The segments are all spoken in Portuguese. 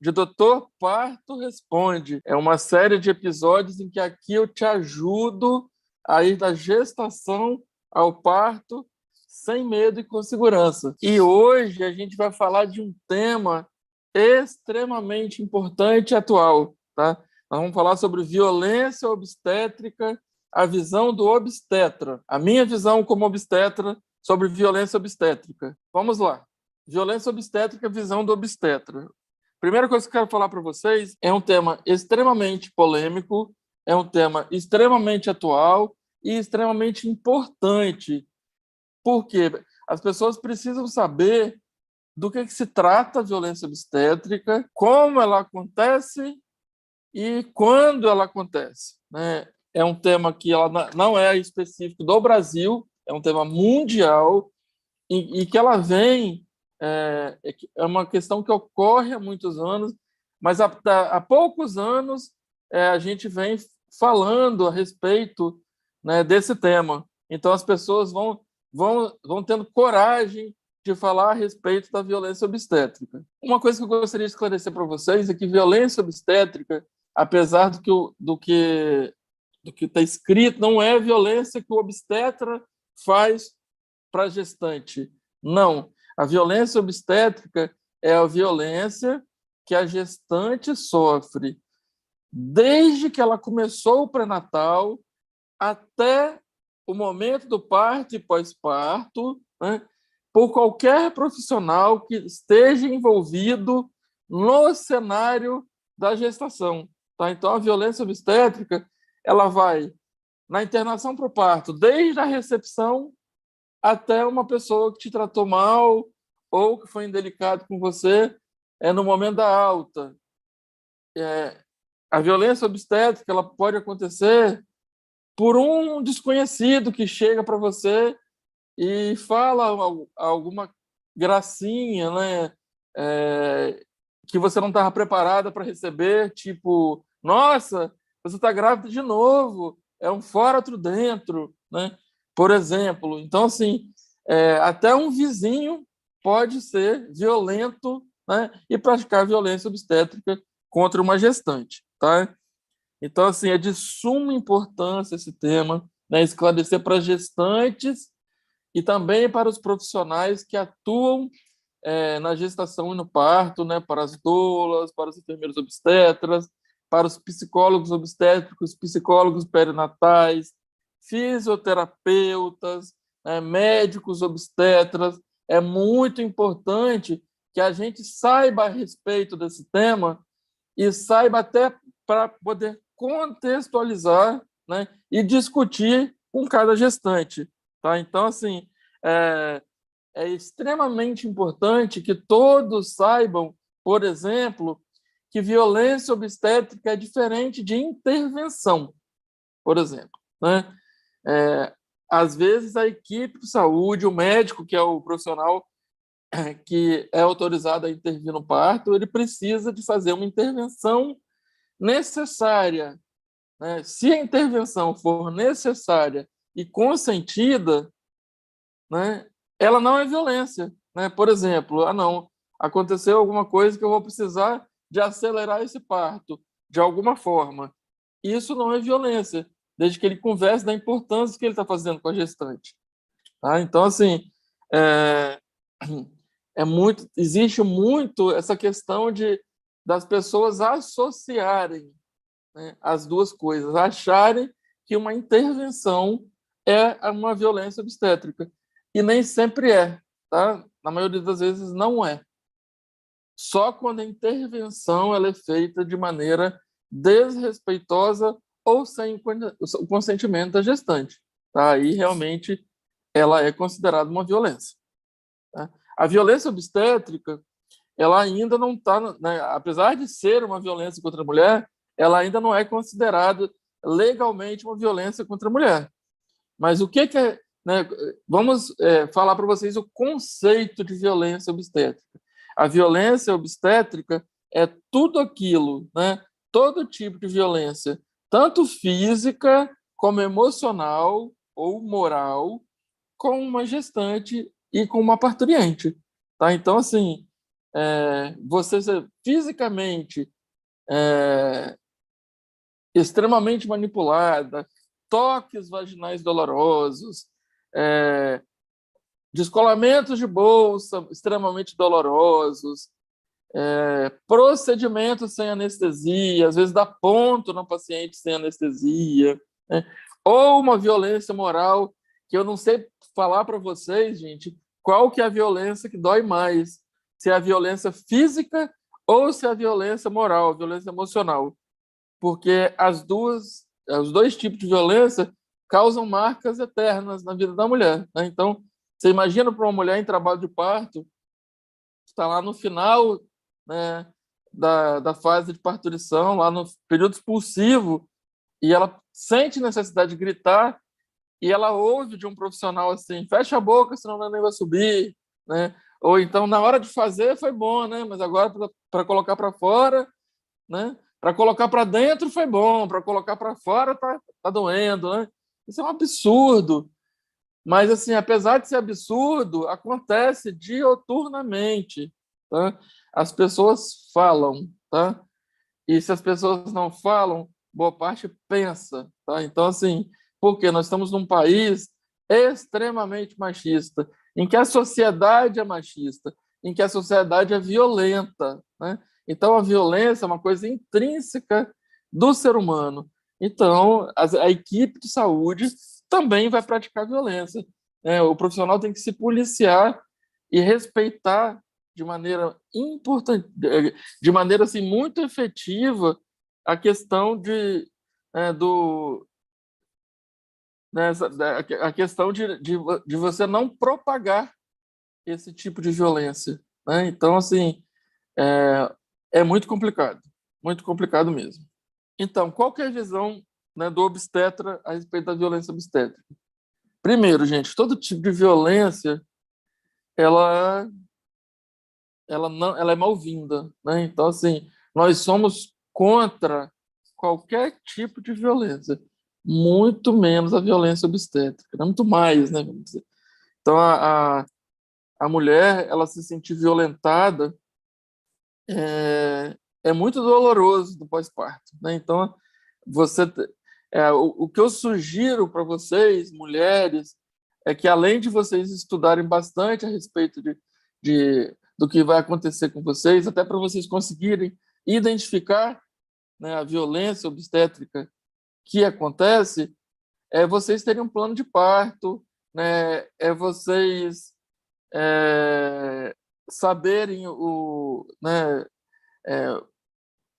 de Doutor Parto Responde. É uma série de episódios em que aqui eu te ajudo a ir da gestação ao parto sem medo e com segurança. E hoje a gente vai falar de um tema extremamente importante e atual, tá? Nós vamos falar sobre violência obstétrica, a visão do obstetra, a minha visão como obstetra sobre violência obstétrica. Vamos lá. Violência obstétrica, visão do obstetra. Primeira coisa que eu quero falar para vocês é um tema extremamente polêmico, é um tema extremamente atual e extremamente importante, porque as pessoas precisam saber do que se trata a violência obstétrica, como ela acontece e quando ela acontece, né? É um tema que ela não é específico do Brasil, é um tema mundial e que ela vem é uma questão que ocorre há muitos anos, mas há poucos anos a gente vem falando a respeito, né, desse tema. Então as pessoas vão tendo coragem de falar a respeito da violência obstétrica. Uma coisa que eu gostaria de esclarecer para vocês é que violência obstétrica, apesar do que está escrito, não é violência que o obstetra faz para a gestante. Não. A violência obstétrica é a violência que a gestante sofre desde que ela começou o pré-natal até o momento do parto e pós-parto, né, por qualquer profissional que esteja envolvido no cenário da gestação. Tá? Então, a violência obstétrica ela vai na internação para o parto, desde a recepção até uma pessoa que te tratou mal ou que foi indelicado com você no momento da alta. A violência obstétrica ela pode acontecer por um desconhecido que chega para você e fala alguma gracinha, né? Que você não estava preparada para receber, tipo, nossa, você está grávida de novo, é um fora, outro dentro, né? Por exemplo. Então, assim, até um vizinho pode ser violento, né? E praticar violência obstétrica contra uma gestante, tá? Então, assim, é de suma importância esse tema, né? Esclarecer para gestantes e também para os profissionais que atuam na gestação e no parto, né? Para as doulas, para os enfermeiros obstetras, para os psicólogos obstétricos, psicólogos perinatais, fisioterapeutas, né? Médicos obstetras. É muito importante que a gente saiba a respeito desse tema e saiba até para poder contextualizar, né, e discutir com cada gestante. Tá? Então, assim, é extremamente importante que todos saibam, por exemplo, que violência obstétrica é diferente de intervenção, por exemplo. Né? Às vezes, a equipe de saúde, o médico, que é o profissional que é autorizado a intervir no parto, ele precisa de fazer uma intervenção necessária. Né? Se a intervenção for necessária e consentida, né, ela não é violência. Né? Por exemplo, não, aconteceu alguma coisa que eu vou precisar de acelerar esse parto de alguma forma. Isso não é violência, desde que ele converse da importância que ele está fazendo com a gestante. Tá? Então, assim, é, existe muito essa questão das pessoas associarem, né, as duas coisas, acharem que uma intervenção é uma violência obstétrica. E nem sempre é, tá? Na maioria das vezes não é. Só quando a intervenção ela é feita de maneira desrespeitosa ou sem o consentimento da gestante. Tá? Aí realmente ela é considerada uma violência. Tá? A violência obstétrica ela ainda não está, né, apesar de ser uma violência contra a mulher, ela ainda não é considerada legalmente uma violência contra a mulher. Mas o que é, né, vamos falar para vocês o conceito de violência obstétrica. A violência obstétrica é tudo aquilo, né, todo tipo de violência, tanto física como emocional ou moral, com uma gestante e com uma parturiente. Tá? Então, assim, você ser fisicamente extremamente manipulada, toques vaginais dolorosos, descolamentos de bolsa extremamente dolorosos, procedimentos sem anestesia, às vezes dá ponto no paciente sem anestesia, né? Ou uma violência moral, que eu não sei falar para vocês, gente, qual que é a violência que dói mais, se é a violência física ou se é a violência moral, a violência emocional, porque os dois tipos de violência causam marcas eternas na vida da mulher, né? Então, você imagina para uma mulher em trabalho de parto, está lá no final, né, da fase de parturição, lá no período expulsivo, e ela sente necessidade de gritar, e ela ouve de um profissional assim: fecha a boca, senão o neném vai subir, né? Ou então, na hora de fazer foi bom, né? Mas agora para colocar para fora, né? Para colocar para dentro foi bom, para colocar para fora tá doendo, né? Isso é um absurdo. Mas, assim, apesar de ser absurdo, acontece dioturnamente, tá? As pessoas falam, tá? E se as pessoas não falam, boa parte pensa, tá? Então, assim, porque nós estamos num país extremamente machista, em que a sociedade é machista, em que a sociedade é violenta, né? Então, a violência é uma coisa intrínseca do ser humano. Então, a equipe de saúde também vai praticar violência, né? O profissional tem que se policiar e respeitar de maneira importante, de maneira assim muito efetiva, a questão do né, a questão de você não propagar esse tipo de violência, né? Então, assim, é muito complicado mesmo. Então, qual que é a visão, né, do obstetra a respeito da violência obstétrica? Primeiro, gente, todo tipo de violência, ela ela é mal-vinda, né? Então, assim, nós somos contra qualquer tipo de violência, muito menos a violência obstétrica, né? Muito mais, né? Vamos dizer. Então, a mulher, ela se sentir violentada é muito doloroso no pós-parto, né? Então, você, o que eu sugiro para vocês, mulheres, é que além de vocês estudarem bastante a respeito do que vai acontecer com vocês, até para vocês conseguirem identificar, né, a violência obstétrica que acontece, vocês terem um plano de parto, né, vocês saberem né, é,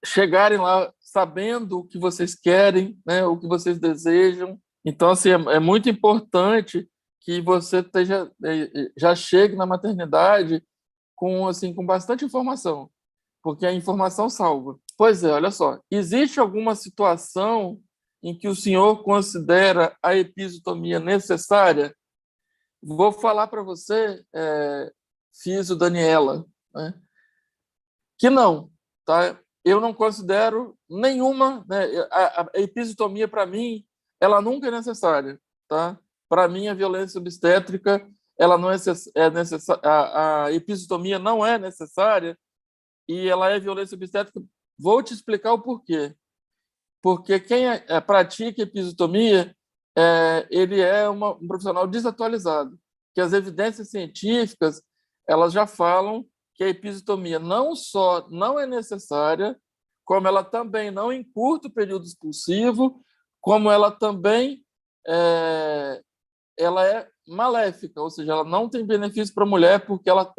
chegarem lá sabendo o que vocês querem, né, o que vocês desejam. Então, assim, é muito importante que você já chegue na maternidade com bastante informação, porque a informação salva. Pois é, olha só, existe alguma situação em que o senhor considera a episiotomia necessária? Vou falar para você, Físio Daniela, né, que não, tá? Eu não considero nenhuma, né? A episiotomia, para mim, ela nunca é necessária, tá? Para mim, a violência obstétrica, ela não é necessária, a episiotomia não é necessária e ela é violência obstétrica. Vou te explicar o porquê. Porque quem pratica episiotomia, ele é um profissional desatualizado, que as evidências científicas, elas já falam que a episiotomia não só não é necessária, como ela também não encurta o período expulsivo, como ela também ela é maléfica, ou seja, ela não tem benefício para a mulher porque ela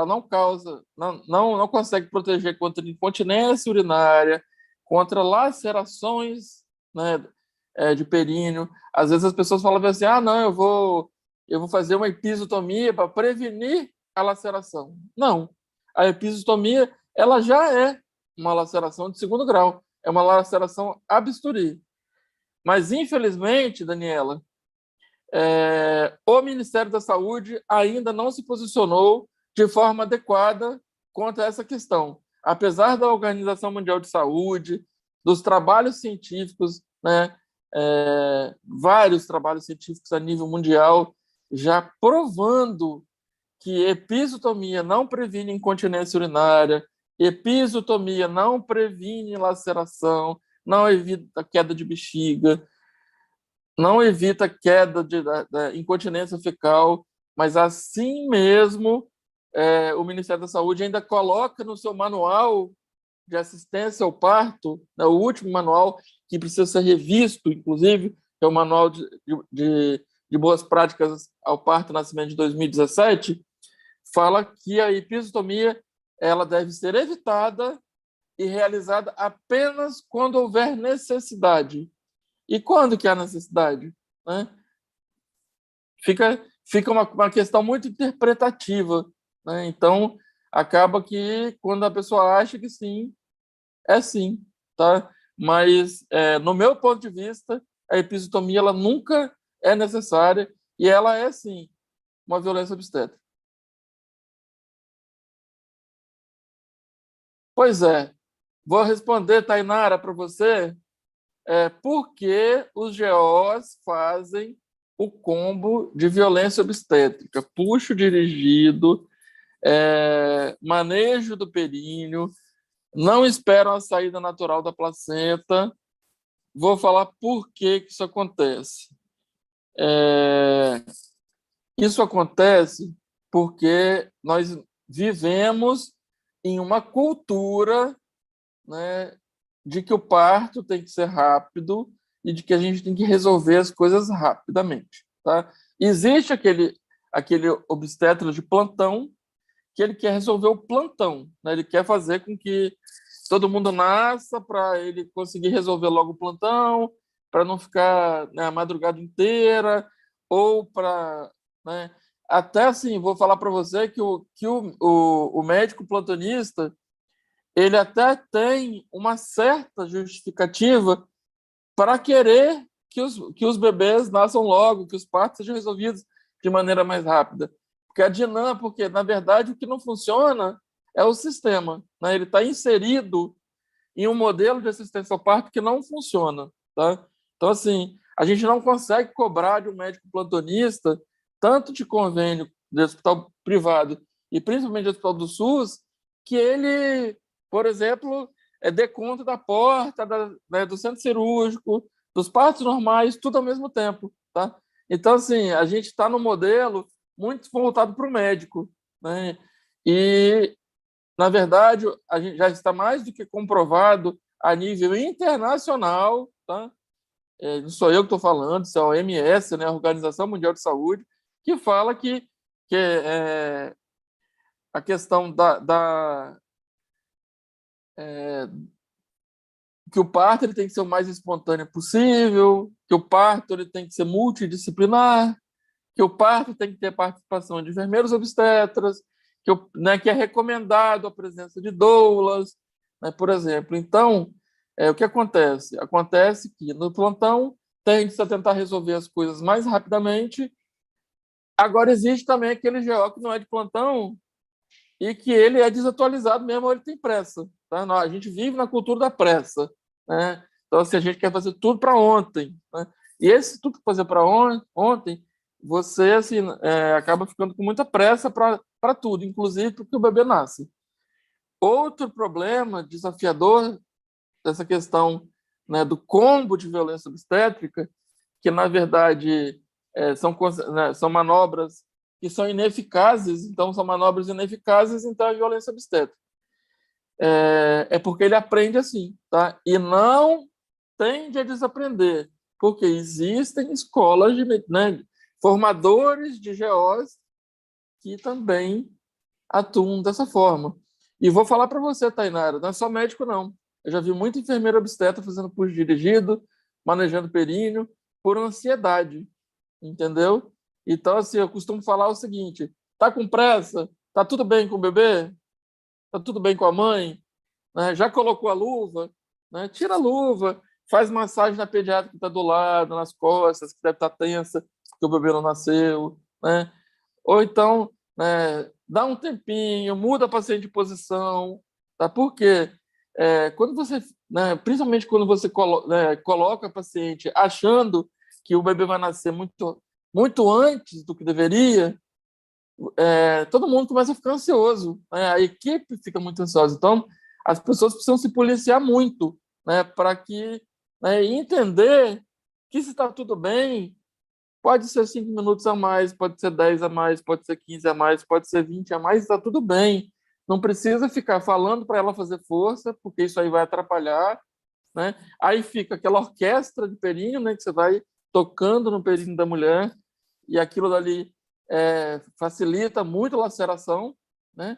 não causa, não consegue proteger contra incontinência urinária, contra lacerações, né, de períneo. Às vezes as pessoas falam assim: ah, não, eu vou fazer uma episiotomia para prevenir a laceração. Não, a episiotomia, ela já é uma laceração de segundo grau, é uma laceração a bisturi. Mas, infelizmente, Daniela, o Ministério da Saúde ainda não se posicionou de forma adequada contra essa questão. Apesar da Organização Mundial de Saúde, dos trabalhos científicos, né, vários trabalhos científicos a nível mundial já provando que episiotomia não previne incontinência urinária, episiotomia não previne laceração, não evita queda de bexiga, não evita queda da incontinência fecal, mas assim mesmo o Ministério da Saúde ainda coloca no seu manual de assistência ao parto, né, o último manual que precisa ser revisto, inclusive, que é o Manual de Boas Práticas ao Parto e Nascimento de 2017, fala que a episiotomia ela deve ser evitada e realizada apenas quando houver necessidade. E quando que há necessidade? Né? Fica uma questão muito interpretativa. Né? Então, acaba que quando a pessoa acha que sim, é sim. Tá? Mas, no meu ponto de vista, a episiotomia ela nunca é necessária e ela é, sim, uma violência obstétrica. Pois é. Vou responder, Tainara, para você, por que os GOs fazem o combo de violência obstétrica, puxo dirigido, manejo do períneo, não esperam a saída natural da placenta. Vou falar por que isso acontece. Isso acontece porque nós vivemos em uma cultura, né, de que o parto tem que ser rápido e de que a gente tem que resolver as coisas rapidamente. Tá? Existe aquele obstetra de plantão que ele quer resolver o plantão, né? Ele quer fazer com que todo mundo nasça para ele conseguir resolver logo o plantão, para não ficar, né, a madrugada inteira, ou para... Né? Até assim, vou falar para você que o médico plantonista ele até tem uma certa justificativa para querer que os bebês nasçam logo, que os partos sejam resolvidos de maneira mais rápida. Porque, na verdade, o que não funciona é o sistema. Né? Ele está inserido em um modelo de assistência ao parto que não funciona. Tá? Então, assim, a gente não consegue cobrar de um médico plantonista, tanto de convênio de hospital privado e principalmente de hospital do SUS, que ele, por exemplo, dê conta da porta, né, do centro cirúrgico, dos partos normais, tudo ao mesmo tempo. Tá? Então, assim, a gente está no modelo muito voltado para o médico. Né? E, na verdade, a gente já está mais do que comprovado a nível internacional, tá? Não sou eu que estou falando, isso é a OMS, né, a Organização Mundial de Saúde, que fala que a questão que o parto ele tem que ser o mais espontâneo possível, que o parto ele tem que ser multidisciplinar, que o parto tem que ter participação de enfermeiros obstetras, né, que é recomendado a presença de doulas, né, por exemplo. Então, o que acontece? Acontece que no plantão tende-se a tentar resolver as coisas mais rapidamente. Agora, existe também aquele GO que não é de plantão e que ele é desatualizado mesmo, ele tem pressa. Tá? A gente vive na cultura da pressa. Né? Então, assim, a gente quer fazer tudo para ontem. Né? E esse tudo que fazer para ontem, você assim, acaba ficando com muita pressa para tudo, inclusive porque o bebê nasce. Outro problema desafiador dessa questão, né, do combo de violência obstétrica, que, na verdade, são manobras que são ineficazes, então são manobras ineficazes, então é violência obstétrica. Porque ele aprende assim, tá? E não tende a desaprender, porque existem escolas né, formadores de GOs que também atuam dessa forma. E vou falar para você, Tainara, não é só médico, não. Eu já vi muita enfermeira obstetra fazendo curso dirigido, manejando períneo, por ansiedade, entendeu? Então, assim, eu costumo falar o seguinte: tá com pressa? Tá tudo bem com o bebê? Tá tudo bem com a mãe? Né? Já colocou a luva? Né? Tira a luva, faz massagem na pediatra que está do lado, nas costas, que deve estar tensa, porque o bebê não nasceu, né? Ou então, né, dá um tempinho, muda a paciente de posição, tá? Por quê? Quando você, né, principalmente quando você coloca a paciente achando que o bebê vai nascer muito, muito antes do que deveria, todo mundo começa a ficar ansioso, né? A equipe fica muito ansiosa. Então, as pessoas precisam se policiar muito, né, para que, né, entender que se está tudo bem, pode ser 5 minutos a mais, pode ser 10 a mais, pode ser 15 a mais, pode ser 20 a mais, está tudo bem. Não precisa ficar falando para ela fazer força, porque isso aí vai atrapalhar, né? Aí fica aquela orquestra de períneo, né, que você vai tocando no períneo da mulher, e aquilo dali facilita muito a laceração, né?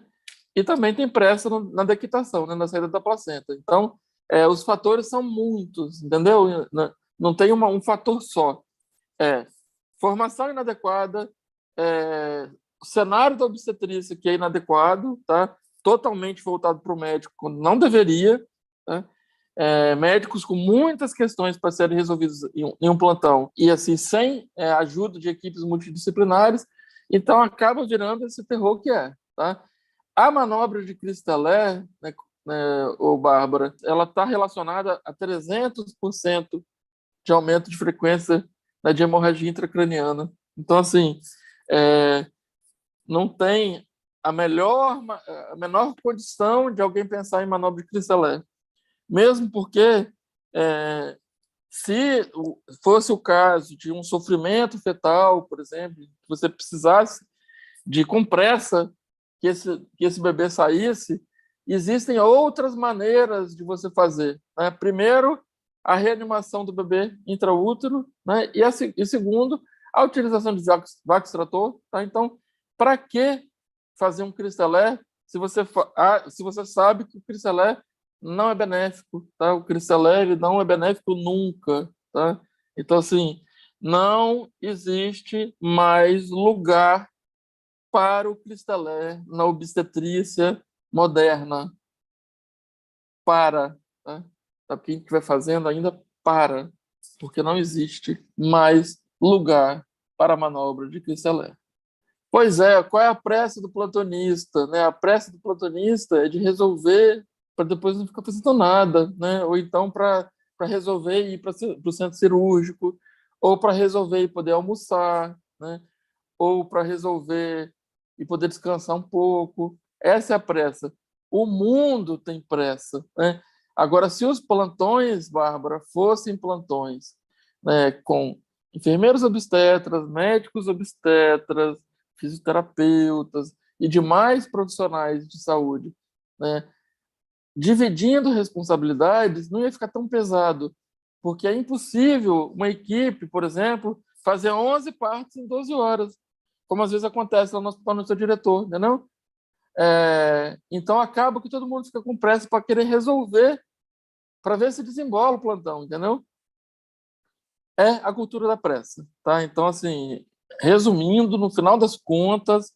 E também tem pressa na dequitação, né, na saída da placenta. Então, os fatores são muitos, entendeu? Não tem um fator só. Formação inadequada, o cenário da obstetrícia que é inadequado, tá? Totalmente voltado para o médico, quando não deveria, tá? Médicos com muitas questões para serem resolvidas em um plantão e assim sem ajuda de equipes multidisciplinares, então acaba virando esse terror que é, tá? A manobra de Cristalé, ô Bárbara, ela está relacionada a 300% de aumento de frequência, né, de hemorragia intracraniana. Então, assim, não tem a menor condição de alguém pensar em manobra de Cristalé. Mesmo porque, se fosse o caso de um sofrimento fetal, por exemplo, que você precisasse de compressa que esse bebê saísse, existem outras maneiras de você fazer, né? Primeiro, a reanimação do bebê intraútero, né? E segundo, a utilização de Vaxtrator, tá? Então, para que fazer um Cristalé se você sabe que o Cristalé não é benéfico, tá? O Cristalé ele não é benéfico nunca, tá? Então, assim, não existe mais lugar para o Cristalé na obstetrícia moderna. Para, tá? Quem estiver fazendo ainda para, porque não existe mais lugar para a manobra de Cristalé. Pois é, qual é a pressa do plantonista, né? A pressa do plantonista é de resolver para depois não ficar fazendo nada, né? Ou então para resolver e ir para o centro cirúrgico, ou para resolver e poder almoçar, né? Ou para resolver e poder descansar um pouco. Essa é a pressa. O mundo tem pressa, né? Agora, se os plantões, Bárbara, fossem plantões, né, com enfermeiros obstetras, médicos obstetras, fisioterapeutas e demais profissionais de saúde, né, dividindo responsabilidades, não ia ficar tão pesado, porque é impossível uma equipe, por exemplo, fazer 11 partes em 12 horas, como às vezes acontece lá no hospital no seu diretor, entendeu? Então acaba que todo mundo fica com pressa para querer resolver, para ver se desembola o plantão, entendeu? É a cultura da pressa, tá? Então, assim, resumindo, no final das contas,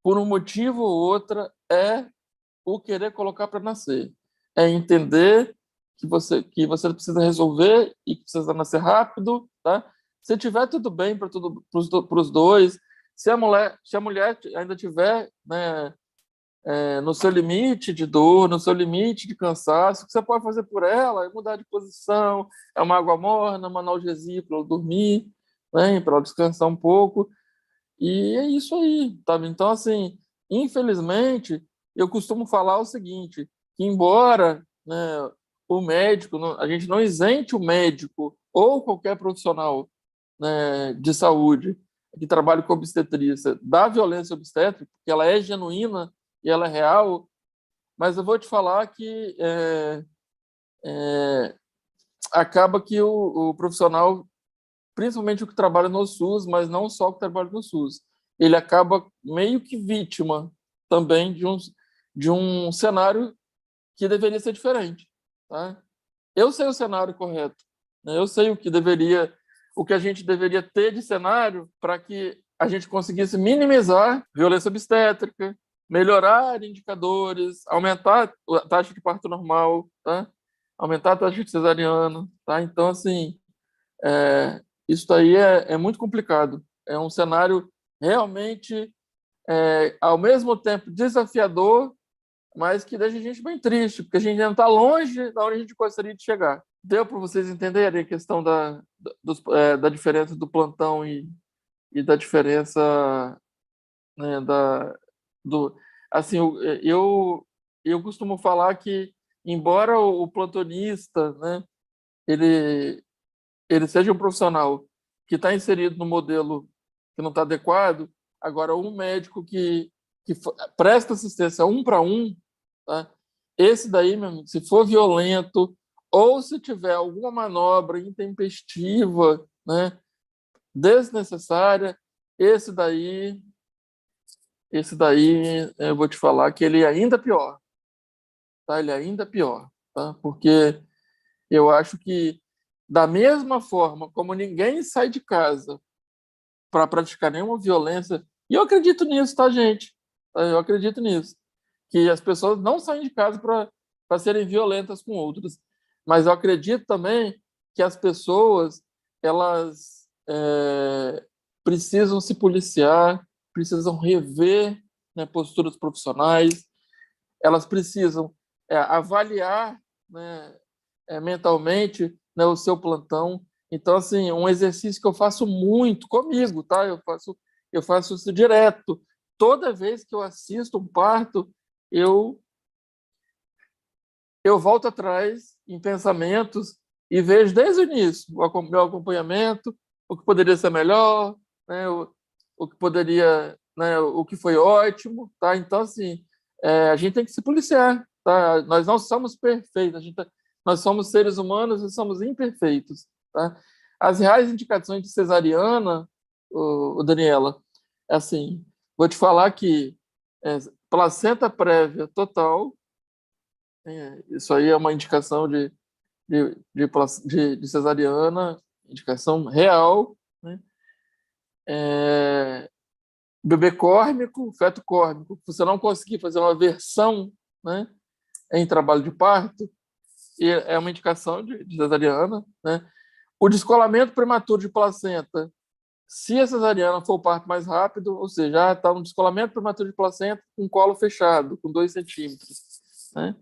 por um motivo ou outra, é o querer colocar para nascer. É entender que você precisa resolver e que precisa nascer rápido, tá? Se tiver tudo bem para os dois, se a mulher ainda tiver, né, no seu limite de dor, no seu limite de cansaço, o que você pode fazer por ela é mudar de posição, é uma água morna, uma analgesia para ela dormir, né, para ela descansar um pouco. E é isso aí, sabe? Então, assim, infelizmente, eu costumo falar o seguinte, que embora, né, o médico, a gente não isente o médico ou qualquer profissional, né, de saúde que trabalhe com obstetrícia da violência obstétrica, porque ela é genuína e ela é real, mas eu vou te falar que acaba que o profissional, principalmente o que trabalha no SUS, mas não só o que trabalha no SUS, ele acaba meio que vítima também de um cenário que deveria ser diferente, tá? Eu sei o cenário correto, né? Eu sei o que a gente deveria ter de cenário para que a gente conseguisse minimizar violência obstétrica, melhorar indicadores, aumentar a taxa de parto normal, tá? Aumentar a taxa de cesariana, tá? Então, assim, isso aí é muito complicado. É um cenário realmente, ao mesmo tempo, desafiador, mas que deixa a gente bem triste, porque a gente ainda está longe da onde a gente gostaria de chegar. Deu para vocês entenderem a questão da diferença do plantão e da diferença né, do, assim, eu costumo falar que, embora o plantonista, né, ele, ele seja um profissional que está inserido no modelo que não está adequado, agora um médico que presta assistência um para um, tá? Esse daí, meu amigo, se for violento ou se tiver alguma manobra intempestiva, né, desnecessária, esse daí, eu vou te falar que ele é ainda pior, tá? Ele é ainda pior, tá? Porque eu acho que da mesma forma como ninguém sai de casa para praticar nenhuma violência, e eu acredito nisso, tá, gente? Eu acredito nisso, que as pessoas não saem de casa para serem violentas com outras, mas eu acredito também que as pessoas elas precisam se policiar, precisam rever, né, posturas profissionais, elas precisam avaliar, né, mentalmente, né, o seu plantão. Então, assim, um exercício que eu faço muito comigo, tá? Eu faço isso direto. Toda vez que eu assisto um parto, eu eu volto atrás em pensamentos e vejo desde o início o meu acompanhamento, o que poderia ser melhor, né, o que poderia, né, o que foi ótimo, tá? Então, assim, a gente tem que se policiar, tá? Nós não somos perfeitos, nós somos seres humanos e somos imperfeitos, tá? As reais indicações de cesariana, Daniela, assim, vou te falar que placenta prévia total, isso aí é uma indicação de cesariana, indicação real, né? Bebê córmico, feto córmico, se você não conseguir fazer uma versão, né, em trabalho de parto, é uma indicação de cesariana, né? O descolamento prematuro de placenta, se a cesariana for o parto mais rápido, ou seja, já está um descolamento prematuro de placenta com colo fechado, com 2 centímetros, né?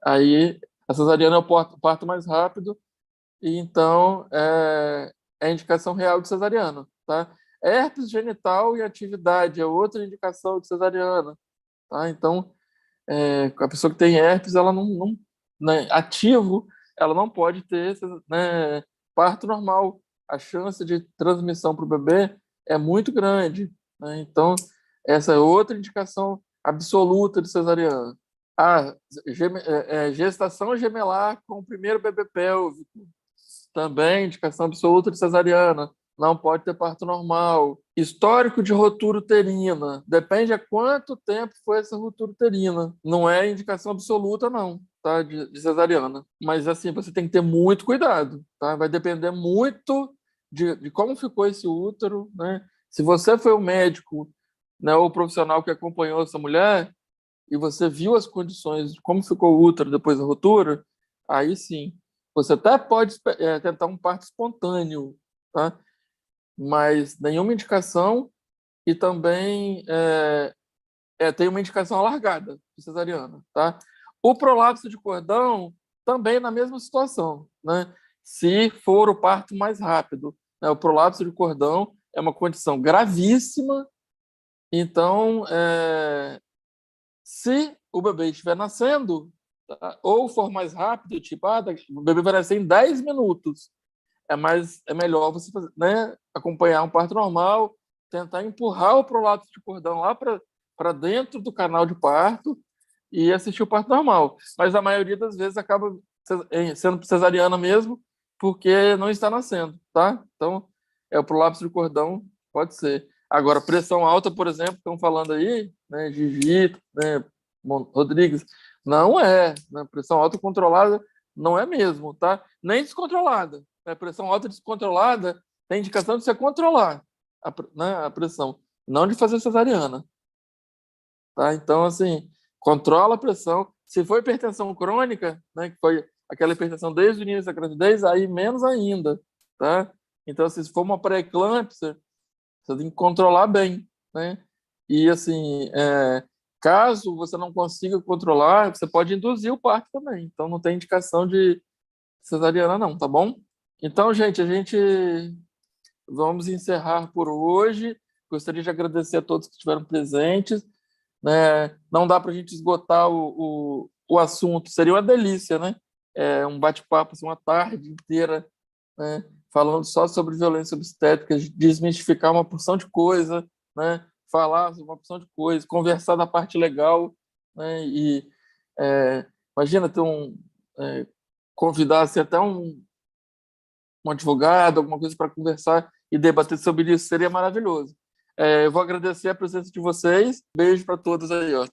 Aí a cesariana é o parto mais rápido, e então é a indicação real de cesariana, tá? Herpes genital e atividade é outra indicação de cesariana, tá? Então, a pessoa que tem herpes, ela não, né, ativo, ela não pode ter, né, parto normal. A chance de transmissão para o bebê é muito grande, né? Então, essa é outra indicação absoluta de cesariana. A gestação gemelar com o primeiro bebê pélvico, também indicação absoluta de cesariana. Não pode ter parto normal. Histórico de ruptura uterina. Depende a quanto tempo foi essa ruptura uterina. Não é indicação absoluta, não, tá? De cesariana. Mas, assim, você tem que ter muito cuidado, tá? Vai depender muito de como ficou esse útero, né? Se você foi o médico, né, ou o profissional que acompanhou essa mulher e você viu as condições de como ficou o útero depois da ruptura, aí sim, você até pode tentar um parto espontâneo, tá? Mas nenhuma indicação, e também tem uma indicação alargada de cesariana, tá? O prolapso de cordão também na mesma situação, né? Se for o parto mais rápido, né? O prolapso de cordão é uma condição gravíssima, então se o bebê estiver nascendo, tá? Ou for mais rápido, tipo, o bebê vai nascer em 10 minutos, é melhor você fazer, né, acompanhar um parto normal, tentar empurrar o prolapso de cordão lá para dentro do canal de parto e assistir o parto normal. Mas a maioria das vezes acaba sendo cesariana mesmo, porque não está nascendo, tá? Então, o prolapso de cordão pode ser. Agora, pressão alta, por exemplo, estão falando aí, né, Gigi, né, Rodrigues, não é, né, pressão alta controlada não é mesmo, tá? Nem descontrolada. Né? Pressão alta descontrolada tem indicação de você controlar né, a pressão, não de fazer cesariana, tá? Então, assim, controla a pressão. Se for hipertensão crônica, né, que foi aquela hipertensão desde o início da gravidez, aí menos ainda, tá? Então, assim, se for uma pré-eclâmpsia, você tem que controlar bem, né? E, assim, caso você não consiga controlar, você pode induzir o parto também. Então, não tem indicação de cesariana, não, tá bom? Então, gente, a gente vamos encerrar por hoje. Gostaria de agradecer a todos que estiveram presentes, né? Não dá para a gente esgotar o assunto, seria uma delícia, né? Um bate-papo, assim, uma tarde inteira, né? Falando só sobre violência obstétrica, desmistificar uma porção de coisa, né? Falar sobre uma porção de coisa, conversar da parte legal, né? E imagina ter convidar assim, até um advogado, alguma coisa para conversar e debater sobre isso, seria maravilhoso. Eu vou agradecer a presença de vocês. Beijo para todos aí, ó.